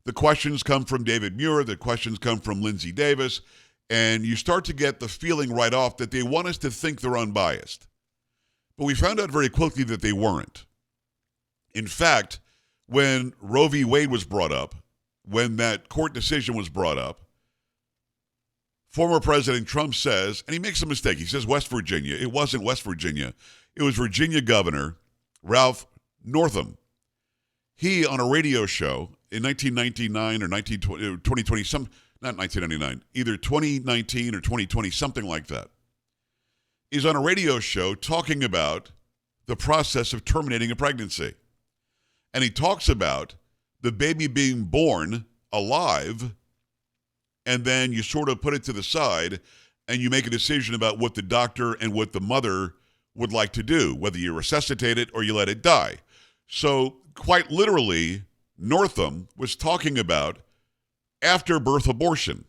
The questions come from David Muir. The questions come from Lindsay Davis. And you start to get the feeling right off that they want us to think they're unbiased. But we found out very quickly that they weren't. In fact, when Roe v. Wade was brought up, when that court decision was brought up, former President Trump says, and he makes a mistake. He says West Virginia. It wasn't West Virginia. It was Virginia Governor Ralph Northam. He, on a radio show in 1999 or 2020, not 1999, either 2019 or 2020, something like that, is on a radio show talking about the process of terminating a pregnancy. And he talks about the baby being born alive, and then you sort of put it to the side and you make a decision about what the doctor and what the mother would like to do, whether you resuscitate it or you let it die. So quite literally, Northam was talking about after birth abortion.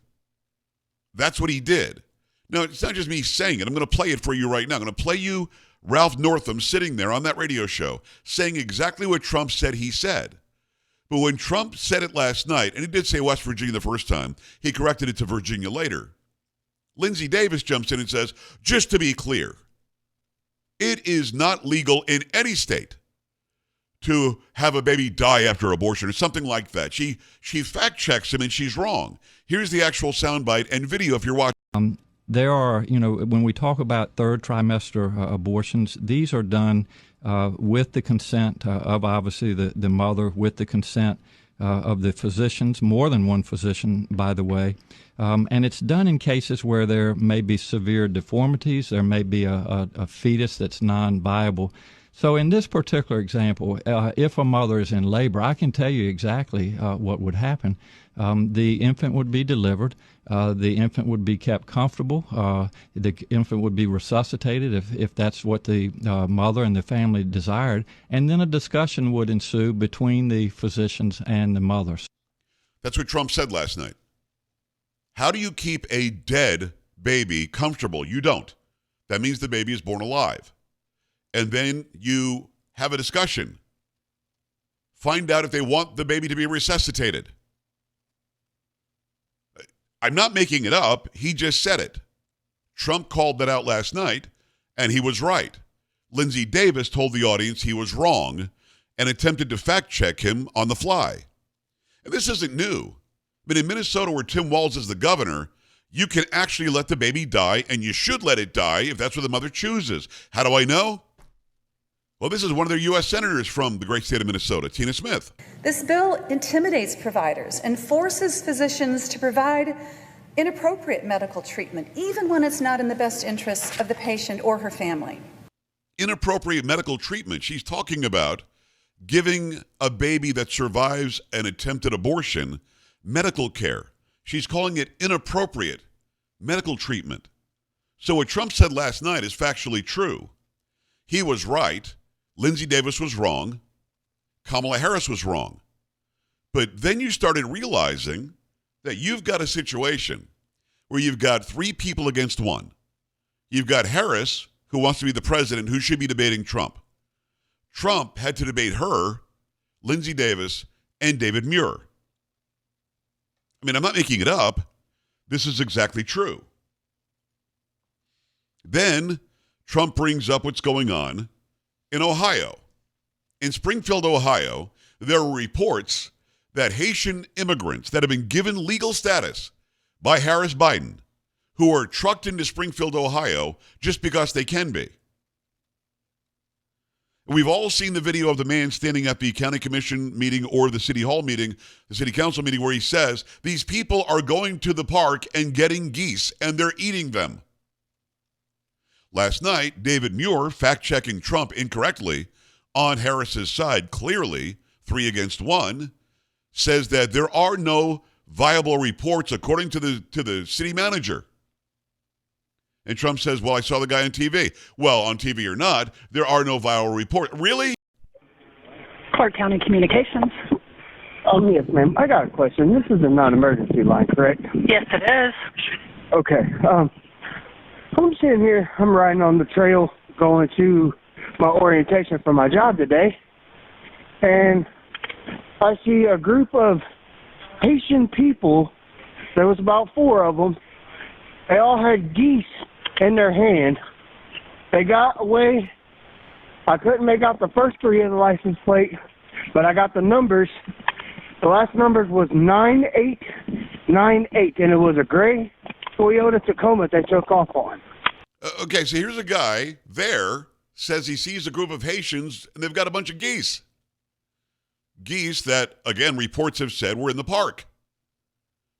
That's what he did. Now, it's not just me saying it. I'm going to play it for you right now. I'm going to play you Ralph Northam sitting there on that radio show saying exactly what Trump said he said. But when Trump said it last night, and he did say West Virginia the first time, he corrected it to Virginia later. Lindsay Davis jumps in and says, just to be clear, it is not legal in any state to have a baby die after abortion or something like that. She fact checks him and she's wrong. Here's the actual soundbite and video if you're watching. There are, when we talk about third trimester abortions, these are done with the consent of obviously the mother, with the consent of the physicians, more than one physician, by the way. And it's done in cases where there may be severe deformities, there may be a fetus that's non-viable. So in this particular example, if a mother is in labor, I can tell you exactly what would happen. The infant would be delivered. The infant would be kept comfortable. The infant would be resuscitated if that's what the mother and the family desired. And then a discussion would ensue between the physicians and the mothers. That's what Trump said last night. How do you keep a dead baby comfortable? You don't. That means the baby is born alive. And then you have a discussion. Find out if they want the baby to be resuscitated. I'm not making it up. He just said it. Trump called that out last night, and he was right. Lindsay Davis told the audience he was wrong and attempted to fact-check him on the fly. And this isn't new. But in Minnesota, where Tim Walz is the governor, you can actually let the baby die, and you should let it die if that's what the mother chooses. How do I know? Well, this is one of their U.S. senators from the great state of Minnesota, Tina Smith. This bill intimidates providers and forces physicians to provide inappropriate medical treatment, even when it's not in the best interests of the patient or her family. Inappropriate medical treatment. She's talking about giving a baby that survives an attempted abortion medical care. She's calling it inappropriate medical treatment. So what Trump said last night is factually true. He was right. Lindsay Davis was wrong. Kamala Harris was wrong. But then you started realizing that you've got a situation where you've got three people against one. You've got Harris, who wants to be the president, who should be debating Trump. Trump had to debate her, Lindsay Davis, and David Muir. I mean, I'm not making it up. This is exactly true. Then Trump brings up what's going on in Ohio. In Springfield, Ohio, there are reports that Haitian immigrants that have been given legal status by Harris Biden, who are trucked into Springfield, Ohio, just because they can be. We've all seen the video of the man standing at the county commission meeting or the city hall meeting, the city council meeting, where he says, these people are going to the park and getting geese, and they're eating them. Last night, David Muir, fact-checking Trump incorrectly on Harris's side, clearly 3-1, says that there are no viable reports according to the city manager. And Trump says, well, I saw the guy on TV. Well, on TV or not, there are no viable reports. Really? Clark County Communications. Oh, yes, ma'am. I got a question. This is a non-emergency line, correct? Yes, it is. Okay. I'm sitting here, I'm riding on the trail going to my orientation for my job today, and I see a group of Haitian people. There was about 4 of them. They all had geese in their hand. They got away. I couldn't make out the first 3 of the license plate, but I got the numbers. The last numbers was 9898, and it was a gray Toyota Tacoma they took off on. Okay, so here's a guy there, says he sees a group of Haitians, and they've got a bunch of geese. Geese that, again, reports have said were in the park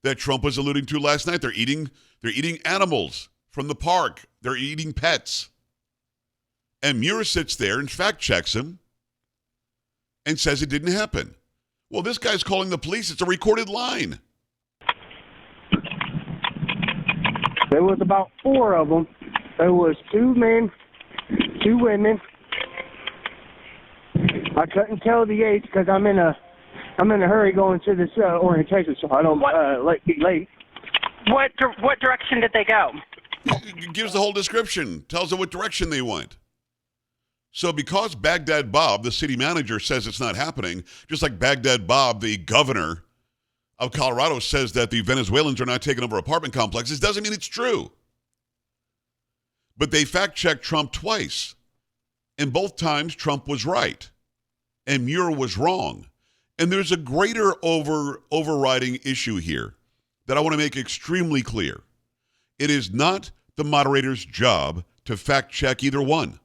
that Trump was alluding to last night. They're eating animals from the park. They're eating pets. And Muir sits there and fact checks him and says it didn't happen. Well, this guy's calling the police. It's a recorded line. There was about 4 of them. There was 2 men, 2 women. I couldn't tell the age because I'm in a hurry going to this orientation, so I don't be late. What direction did they go? It gives the whole description, tells them what direction they went. So because Baghdad Bob, the city manager, says it's not happening, just like Baghdad Bob, the governor of Colorado, says that the Venezuelans are not taking over apartment complexes, doesn't mean it's true. But they fact-checked Trump twice. And both times, Trump was right. And Muir was wrong. And there's a greater overriding issue here that I want to make extremely clear. It is not the moderator's job to fact-check either one.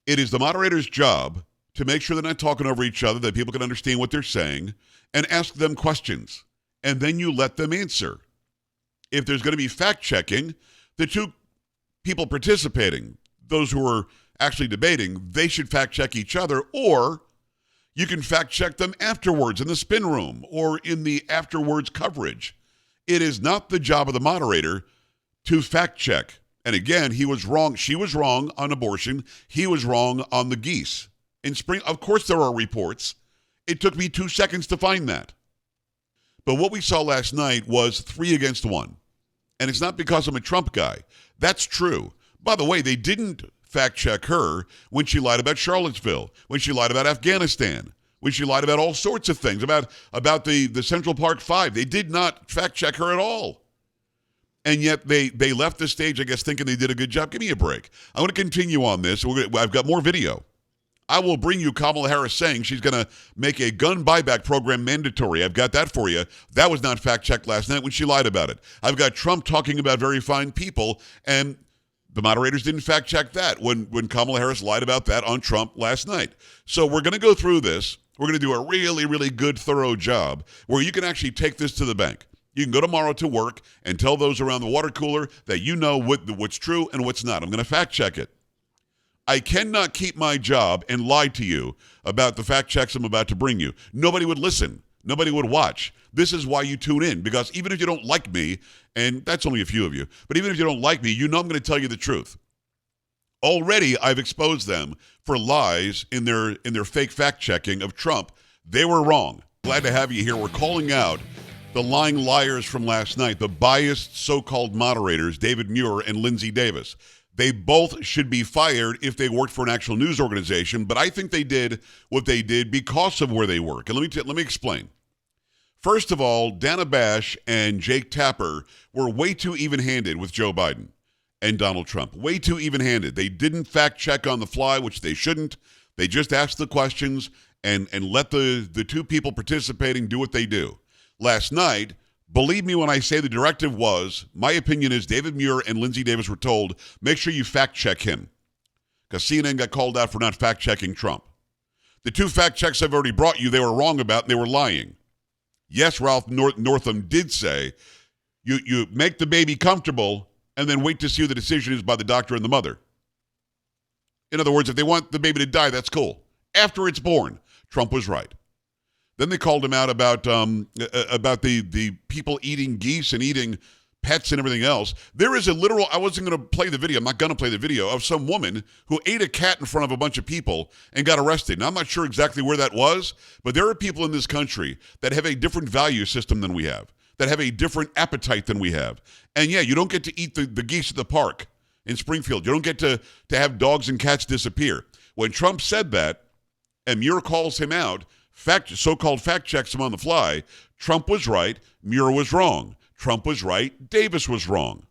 It is the moderator's job to make sure they're not talking over each other, that people can understand what they're saying, and ask them questions. And then you let them answer. If there's going to be fact-checking, the 2 people participating, those who are actually debating, they should fact-check each other, or you can fact-check them afterwards in the spin room or in the afterwards coverage. It is not the job of the moderator to fact-check. And again, he was wrong. She was wrong on abortion. He was wrong on the geese. In spring, of course, there are reports. It took me 2 seconds to find that. But what we saw last night was 3 against 1. And it's not because I'm a Trump guy. That's true. By the way, they didn't fact-check her when she lied about Charlottesville, when she lied about Afghanistan, when she lied about all sorts of things, about the Central Park 5. They did not fact-check her at all. And yet they left the stage, I guess, thinking they did a good job. Give me a break. I want to continue on this. I've got more video. I will bring you Kamala Harris saying she's going to make a gun buyback program mandatory. I've got that for you. That was not fact-checked last night when she lied about it. I've got Trump talking about very fine people, and the moderators didn't fact-check that when Kamala Harris lied about that on Trump last night. So we're going to go through this. We're going to do a really, really good, thorough job where you can actually take this to the bank. You can go tomorrow to work and tell those around the water cooler that you know what's true and what's not. I'm going to fact-check it. I cannot keep my job and lie to you about the fact checks I'm about to bring you. Nobody would listen. Nobody would watch. This is why you tune in, because even if you don't like me, and that's only a few of you, but even if you don't like me, you know I'm going to tell you the truth. Already, I've exposed them for lies in their fake fact-checking of Trump. They were wrong. Glad to have you here. We're calling out the lying liars from last night, the biased so-called moderators, David Muir and Lindsey Davis. They both should be fired if they worked for an actual news organization, but I think they did what they did because of where they work. And let me explain. First of all, Dana Bash and Jake Tapper were way too even-handed with Joe Biden and Donald Trump. Way too even-handed. They didn't fact-check on the fly, which they shouldn't. They just asked the questions and let the 2 people participating do what they do. Last night, believe me when I say the directive was, my opinion is David Muir and Lindsey Davis were told, make sure you fact-check him. Because CNN got called out for not fact-checking Trump. The 2 fact checks I've already brought you, they were wrong about, and they were lying. Yes, Ralph Northam did say, you make the baby comfortable and then wait to see who the decision is by the doctor and the mother. In other words, if they want the baby to die, that's cool. After it's born, Trump was right. Then they called him out about the people eating geese and eating pets and everything else. There is a literal, I wasn't going to play the video, I'm not going to play the video, of some woman who ate a cat in front of a bunch of people and got arrested. Now, I'm not sure exactly where that was, but there are people in this country that have a different value system than we have, that have a different appetite than we have. And yeah, you don't get to eat the geese at the park in Springfield. You don't get to have dogs and cats disappear. When Trump said that, and Muir calls him out, so-called fact checks him on the fly. Trump was right. Muir was wrong. Trump was right. Davis was wrong.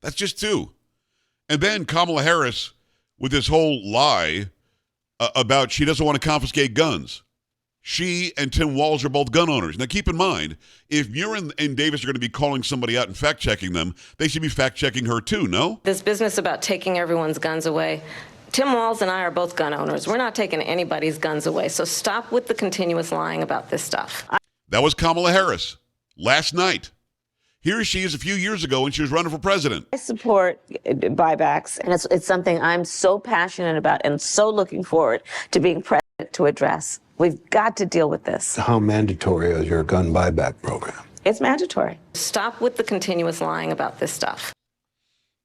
That's just two. And then Kamala Harris with this whole lie about she doesn't want to confiscate guns. She and Tim Walz are both gun owners. Now, keep in mind, if Muir and Davis are going to be calling somebody out and fact-checking them, they should be fact-checking her too, no? This business about taking everyone's guns away, Tim Walz and I are both gun owners. We're not taking anybody's guns away, so stop with the continuous lying about this stuff. That was Kamala Harris last night. Here she is a few years ago when she was running for president. I support buybacks, and it's something I'm so passionate about and so looking forward to being president to address. We've got to deal with this. How mandatory is your gun buyback program? It's mandatory. Stop with the continuous lying about this stuff.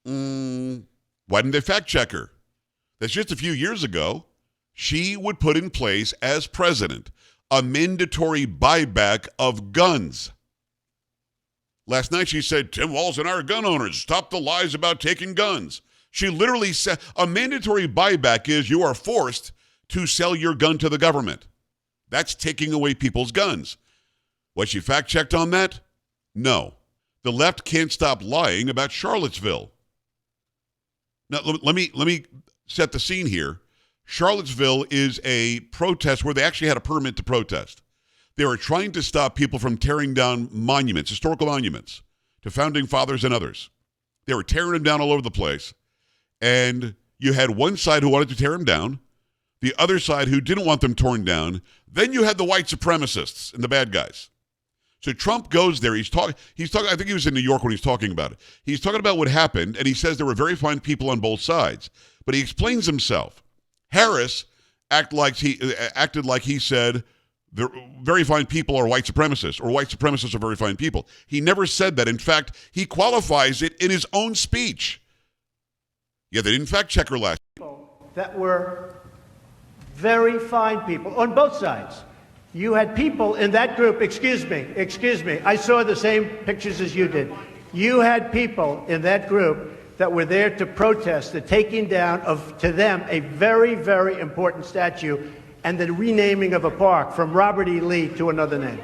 Why didn't they fact check her? That's just a few years ago. She would put in place as president a mandatory buyback of guns. Last night she said, Tim Walz and I are gun owners. Stop the lies about taking guns. She literally said a mandatory buyback is you are forced to sell your gun to the government. That's taking away people's guns. Was she fact-checked on that? No. The left can't stop lying about Charlottesville. Now, let me set the scene here. Charlottesville is a protest where they actually had a permit to protest. They were trying to stop people from tearing down monuments, historical monuments, to founding fathers and others. They were tearing them down all over the place. And you had one side who wanted to tear them down, the other side who didn't want them torn down. Then you had the white supremacists and the bad guys. So Trump goes there. He's talking. I think he was in New York when he's talking about it. He's talking about what happened, and he says there were very fine people on both sides. But he explains himself. Harris acted like he said the very fine people are white supremacists, or white supremacists are very fine people. He never said that. In fact, he qualifies it in his own speech. Yeah, they didn't fact check her last. That were very fine people on both sides. You had people in that group, excuse me, I saw the same pictures as you did. You had people in that group that were there to protest the taking down of, to them, a very, very important statue and the renaming of a park from Robert E. Lee to another name.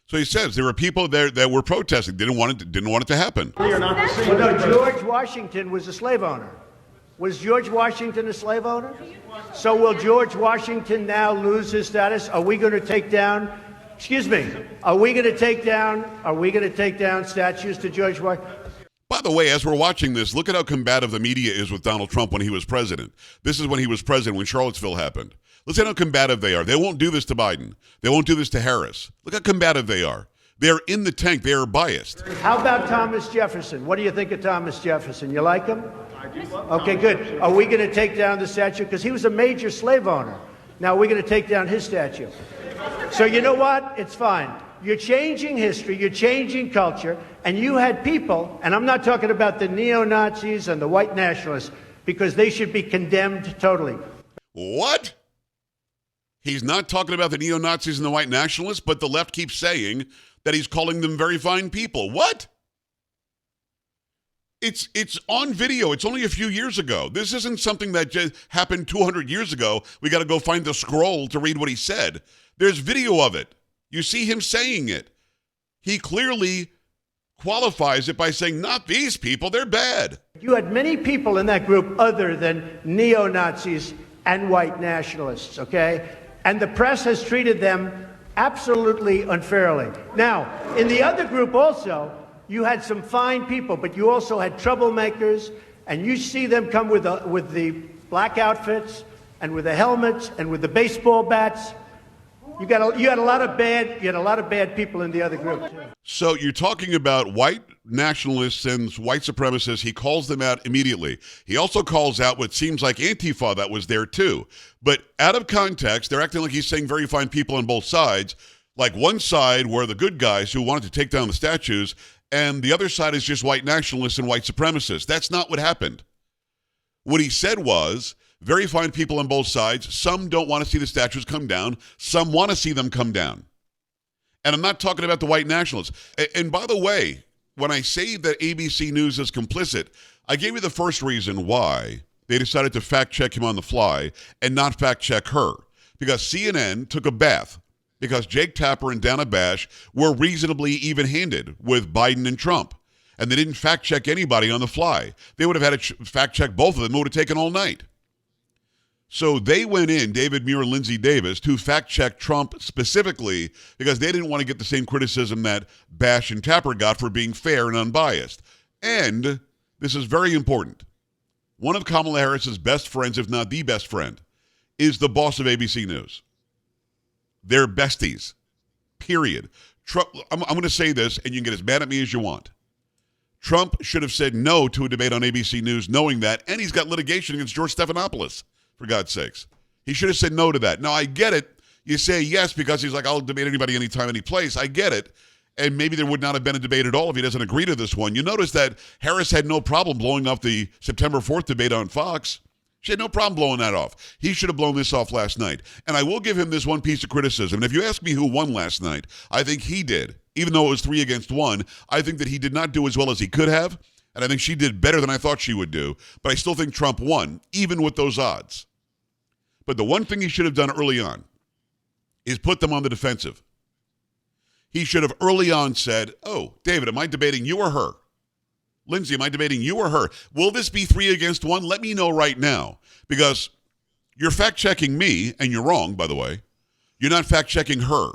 So he says there were people there that were protesting, didn't want it to happen. Well, no, George Washington was a slave owner. Was George Washington a slave owner? So will George Washington now lose his status? Are we going to take down, are we going to take down statues to George Washington? By the way, as we're watching this, look at how combative the media is with Donald Trump when he was president. This is when he was president, when Charlottesville happened. Listen how combative they are. They won't do this to Biden. They won't do this to Harris. Look how combative they are. They're in the tank. They are biased. How about Thomas Jefferson? What do you think of Thomas Jefferson? You like him? Okay, good. Are we going to take down the statue? Because he was a major slave owner. Now we're going to take down his statue. So you know what? It's fine. You're changing history. You're changing culture. And you had people, and I'm not talking about the neo-Nazis and the white nationalists, because they should be condemned totally. What? He's not talking about the neo-Nazis and the white nationalists, but the left keeps saying that he's calling them very fine people. What? It's on video. It's only a few years ago. This isn't something that just happened 200 years ago. We got to go find the scroll to read what he said. There's video of it. You see him saying it. He clearly qualifies it by saying, not these people, they're bad. You had many people in that group other than neo-Nazis and white nationalists, okay? And the press has treated them absolutely unfairly. Now, in the other group also, you had some fine people, but you also had troublemakers, and you see them come with the black outfits and with the helmets and with the baseball bats. You had a lot of bad people in the other group too. So you're talking about white nationalists and white supremacists. He calls them out immediately. He also calls out what seems like Antifa that was there too. But out of context, they're acting like he's saying very fine people on both sides. Like one side were the good guys who wanted to take down the statues, and the other side is just white nationalists and white supremacists. That's not what happened. What he said was, very fine people on both sides. Some don't want to see the statues come down. Some want to see them come down. And I'm not talking about the white nationalists. And by the way, when I say that ABC News is complicit, I gave you the first reason why they decided to fact check him on the fly and not fact check her. because CNN took a bath because Jake Tapper and Dana Bash were reasonably even-handed with Biden and Trump. And they didn't fact-check anybody on the fly. They would have had to fact-check both of them. It would have taken all night. So they went in, David Muir and Lindsey Davis, to fact-check Trump specifically because they didn't want to get the same criticism that Bash and Tapper got for being fair and unbiased. And this is very important. One of Kamala Harris's best friends, if not the best friend, is the boss of ABC News. They're besties, period. Trump, I'm going to say this, and you can get as mad at me as you want. Trump should have said no to a debate on ABC News knowing that, and he's got litigation against George Stephanopoulos, for God's sakes. He should have said no to that. Now, I get it. You say yes because he's like, I'll debate anybody, anytime, any place. I get it. And maybe there would not have been a debate at all if he doesn't agree to this one. You notice that Harris had no problem blowing off the September 4th debate on Fox. She had no problem blowing that off. He should have blown this off last night. And I will give him this one piece of criticism. And if you ask me who won last night, I think he did. Even though it was 3 against 1, I think that he did not do as well as he could have. And I think she did better than I thought she would do. But I still think Trump won, even with those odds. But the one thing he should have done early on is put them on the defensive. He should have early on said, oh, David, am I debating you or her? Lindsey, am I debating you or her? Will this be 3 against 1? Let me know right now. Because you're fact-checking me, and you're wrong, by the way. You're not fact-checking her.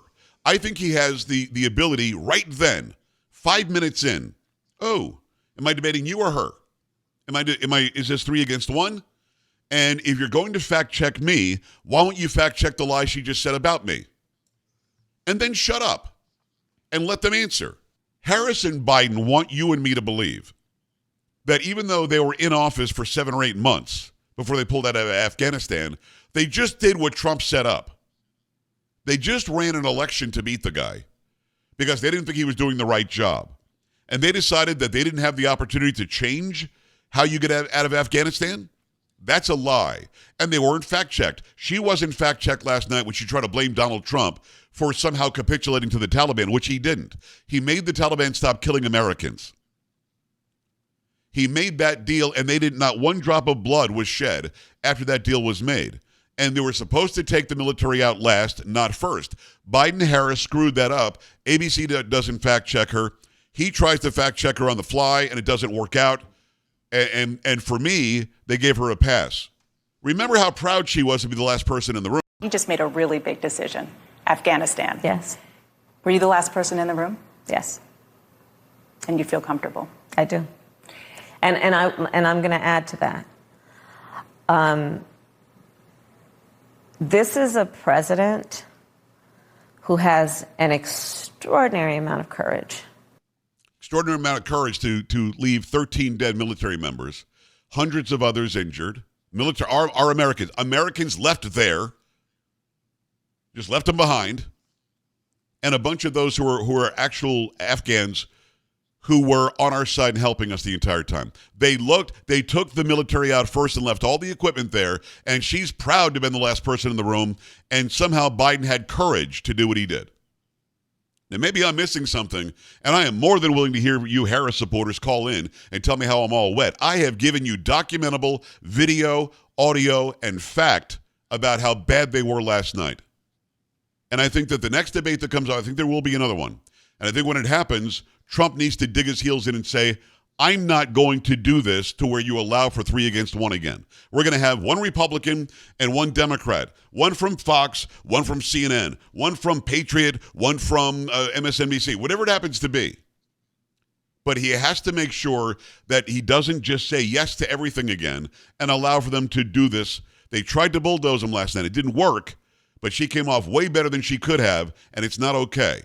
I think he has the ability right then, 5 minutes in. Oh, am I debating you or her? Is this 3 against 1? And if you're going to fact-check me, why don't you fact-check the lie she just said about me? And then shut up and let them answer. Harris and Biden want you and me to believe that even though they were in office for 7 or 8 months before they pulled out of Afghanistan, they just did what Trump set up. They just ran an election to beat the guy because they didn't think he was doing the right job. And they decided that they didn't have the opportunity to change how you get out of Afghanistan. That's a lie. And they weren't fact-checked. She wasn't fact-checked last night when she tried to blame Donald Trump for somehow capitulating to the Taliban, which he didn't. He made the Taliban stop killing Americans. He made that deal, and not one drop of blood was shed after that deal was made. And they were supposed to take the military out last, not first. Biden-Harris screwed that up. ABC doesn't fact-check her. He tries to fact-check her on the fly, and it doesn't work out. And for me, they gave her a pass. Remember how proud she was to be the last person in the room. You just made a really big decision. Afghanistan. Yes. Were you the last person in the room? Yes. And you feel comfortable? I do. And I'm going to add to that. This is a president who has an extraordinary amount of courage. Extraordinary amount of courage to leave 13 dead military members, hundreds of others injured. Our Americans. Americans left there, just left them behind, and a bunch of those who are actual Afghans who were on our side and helping us the entire time. They took the military out first and left all the equipment there, and she's proud to have been the last person in the room, and somehow Biden had courage to do what he did. Now, maybe I'm missing something, and I am more than willing to hear you Harris supporters call in and tell me how I'm all wet. I have given you documentable video, audio, and fact about how bad they were last night. And I think that the next debate that comes out, I think there will be another one. And I think when it happens, Trump needs to dig his heels in and say, I'm not going to do this to where you allow for 3 against 1 again. We're going to have one Republican and one Democrat, one from Fox, one from CNN, one from Patriot, one from MSNBC, whatever it happens to be. But he has to make sure that he doesn't just say yes to everything again and allow for them to do this. They tried to bulldoze him last night. It didn't work, but she came off way better than she could have, and it's not okay.